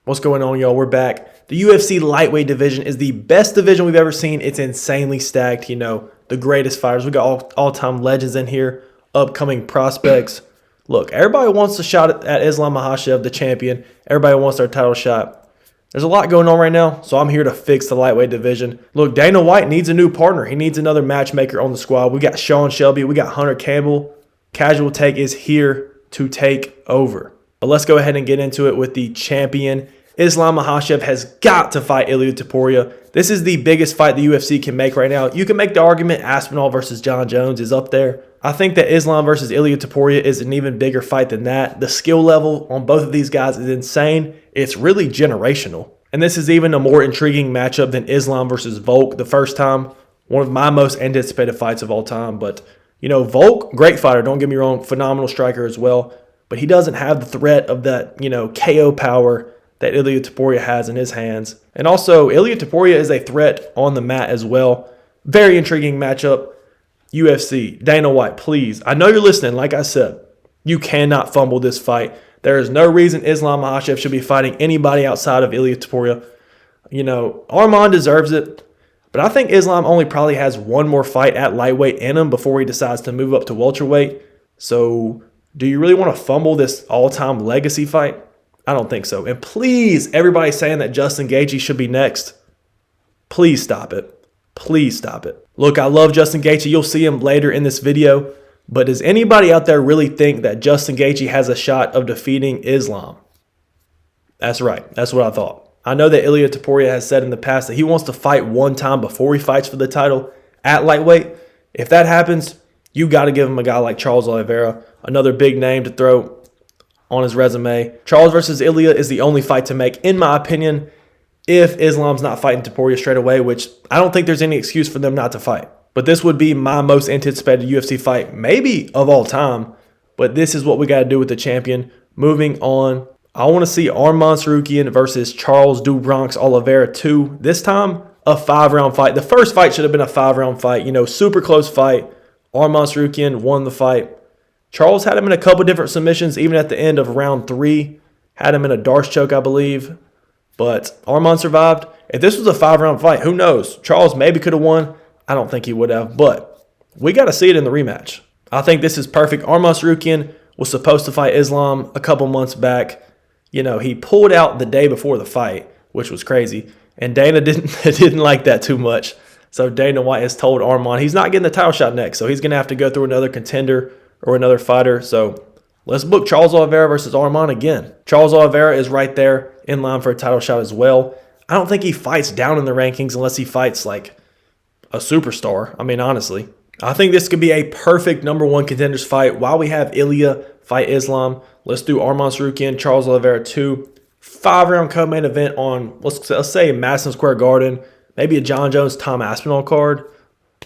What's going on, y'all? We're back. The UFC lightweight division is the best division we've ever seen. It's insanely stacked. You know, the greatest fighters. We got all-time legends in here, upcoming prospects. Look, everybody wants a shot at Islam Makhachev, the champion. Everybody wants their title shot. There's a lot going on right now, so I'm here to fix the lightweight division. Look, Dana White needs a new partner. He needs another matchmaker on the squad. We got Sean Shelby. We got Hunter Campbell. Casual Take is here to take over. But let's go ahead and get into it with the champion. Islam Makhachev has got to fight Ilia Topuria. This is the biggest fight the UFC can make right now. You can make the argument Aspinall versus John Jones is up there. I think that Islam versus Ilia Topuria is an even bigger fight than that. The skill level on both of these guys is insane. It's really generational. And this is even a more intriguing matchup than Islam versus Volk the first time. One of my most anticipated fights of all time. But, you know, Volk, great fighter. Don't get me wrong. Phenomenal striker as well. But he doesn't have the threat of that, you know, KO power that Ilia Topuria has in his hands. And also, Ilia Topuria is a threat on the mat as well. Very intriguing matchup. UFC, Dana White, please. I know you're listening. Like I said, you cannot fumble this fight. There is no reason Islam Makhachev should be fighting anybody outside of Ilia Topuria. You know, Arman deserves it. But I think Islam only probably has one more fight at lightweight in him before he decides to move up to welterweight. So, do you really want to fumble this all-time legacy fight? I don't think so. And please, everybody saying that Justin Gaethje should be next, please stop it. Please stop it. Look, I love Justin Gaethje. You'll see him later in this video. But does anybody out there really think that Justin Gaethje has a shot of defeating Islam? That's right. That's what I thought. I know that Ilia Topuria has said in the past that he wants to fight one time before he fights for the title at lightweight. If that happens, you got to give him a guy like Charles Oliveira, another big name to throw on his resume. Charles versus Ilia is the only fight to make, in my opinion, if Islam's not fighting Topuria straight away, which I don't think there's any excuse for them not to fight. But this would be my most anticipated UFC fight, maybe of all time. But this is what we got to do with the champion. Moving on, I want to see Arman Tsarukyan versus Charles do Bronx Oliveira 2. This time, a 5-round fight. The first fight should have been a 5-round fight. You know, super close fight. Arman Tsarukyan won the fight. Charles had him in a couple different submissions, even at the end of round 3. Had him in a Darce choke, I believe. But Arman survived. If this was a 5-round fight, who knows? Charles maybe could have won. I don't think he would have. But we got to see it in the rematch. I think this is perfect. Arman Tsarukyan was supposed to fight Islam a couple months back. You know, he pulled out the day before the fight, which was crazy. And Dana didn't like that too much. So Dana White has told Arman he's not getting the title shot next. So he's going to have to go through another contender or another fighter. So let's book Charles Oliveira versus Arman again. Charles Oliveira is right there in line for a title shot as well. I don't think he fights down in the rankings unless he fights like a superstar. I mean, honestly. I think this could be a perfect #1 contenders fight. While we have Ilia fight Islam, let's do Arman Tsarukyan, Charles Oliveira 2. 5-round co-main event on, let's say, Madison Square Garden. Maybe a John Jones, Tom Aspinall card.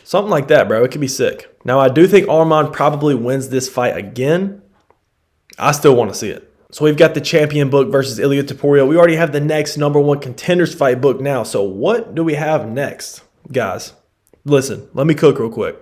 Something like that, bro. It could be sick. Now, I do think Arman probably wins this fight again. I still want to see it. So we've got the champion book versus Ilia Topuria. We already have the next #1 contenders fight book now. So what do we have next? Guys, listen, let me cook real quick.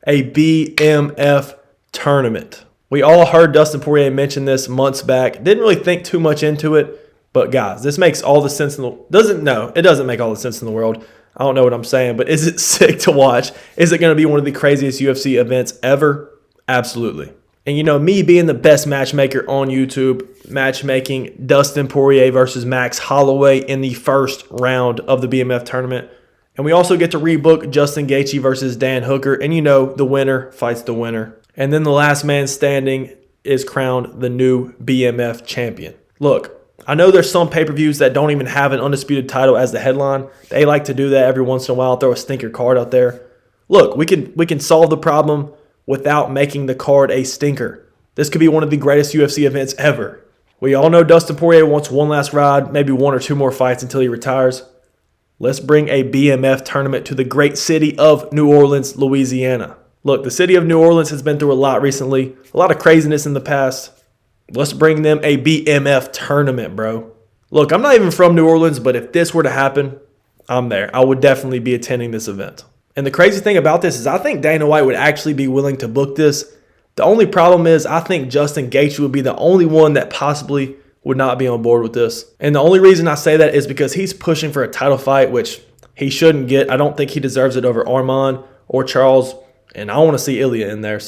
A BMF tournament. We all heard Dustin Poirier mention this months back. Didn't really think too much into it. But guys, this makes all the sense in the it doesn't make all the sense in the world. I don't know what I'm saying, but is it sick to watch? Is it going to be one of the craziest UFC events ever? Absolutely. And you know, me being the best matchmaker on YouTube, matchmaking Dustin Poirier versus Max Holloway in the first round of the BMF tournament. And we also get to rebook Justin Gaethje versus Dan Hooker. And you know, the winner fights the winner. And then the last man standing is crowned the new BMF champion. Look, I know there's some pay-per-views that don't even have an undisputed title as the headline. They like to do that every once in a while, throw a stinker card out there. Look, we can solve the problem without making the card a stinker. This could be one of the greatest UFC events ever. We all know Dustin Poirier wants one last ride, maybe 1 or 2 more fights until he retires. Let's bring a BMF tournament to the great city of New Orleans, Louisiana. Look, the city of New Orleans has been through a lot recently, a lot of craziness in the past. Let's bring them a BMF tournament, bro. Look, I'm not even from New Orleans, but if this were to happen, I'm there. I would definitely be attending this event. And the crazy thing about this is I think Dana White would actually be willing to book this. The only problem is I think Justin Gaethje would be the only one that possibly would not be on board with this. And the only reason I say that is because he's pushing for a title fight, which he shouldn't get. I don't think he deserves it over Arman or Charles, and I want to see Ilia in there.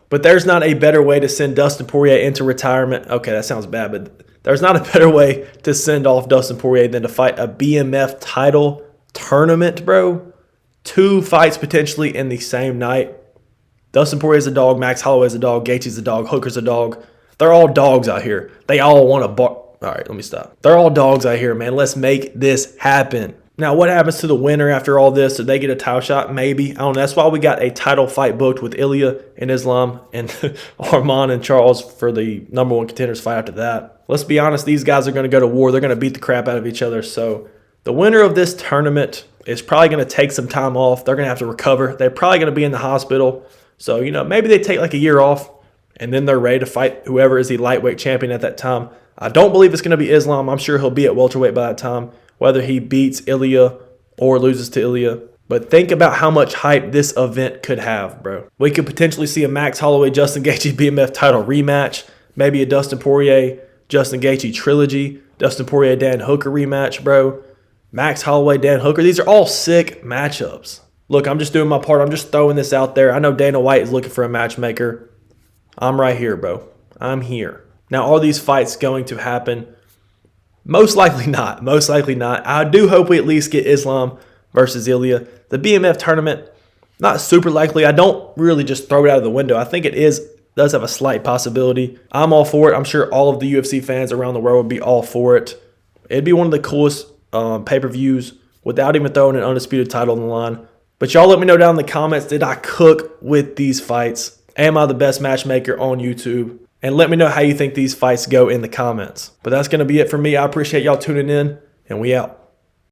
But there's not a better way to send Dustin Poirier into retirement. Okay, that sounds bad, but there's not a better way to send off Dustin Poirier than to fight a BMF title tournament, bro. 2 fights potentially in the same night. Dustin Poirier's a dog, Max Holloway's a dog, Gaethje's a dog, Hooker's a dog. They're all dogs out here. They all want to bar. All right, let me stop. They're all dogs out here, man. Let's make this happen. Now, what happens to the winner after all this? Did they get a title shot? Maybe. I don't know. That's why we got a title fight booked with Ilia and Islam and Arman and Charles for the #1 contenders fight after that. Let's be honest. These guys are going to go to war. They're going to beat the crap out of each other. So the winner of this tournament is probably going to take some time off. They're going to have to recover. They're probably going to be in the hospital. So, maybe they take like a year off and then they're ready to fight whoever is the lightweight champion at that time. I don't believe it's going to be Islam. I'm sure he'll be at welterweight by that time, whether he beats Ilia or loses to Ilia. But think about how much hype this event could have, bro. We could potentially see a Max Holloway, Justin Gaethje BMF title rematch, maybe a Dustin Poirier, Justin Gaethje trilogy, Dustin Poirier, Dan Hooker rematch, bro. Max Holloway, Dan Hooker. These are all sick matchups. Look, I'm just doing my part. I'm just throwing this out there. I know Dana White is looking for a matchmaker. I'm right here, bro. I'm here. Now, are these fights going to happen? Most likely not. Most likely not. I do hope we at least get Islam versus Ilia. The BMF tournament, not super likely. I don't really just throw it out of the window. I think it does have a slight possibility. I'm all for it. I'm sure all of the UFC fans around the world would be all for it. It'd be one of the coolest pay-per-views without even throwing an undisputed title on the line. But y'all let me know down in the comments, did I cook with these fights? Am I the best matchmaker on YouTube? And let me know how you think these fights go in the comments. But that's going to be it for me. I appreciate y'all tuning in, and we out.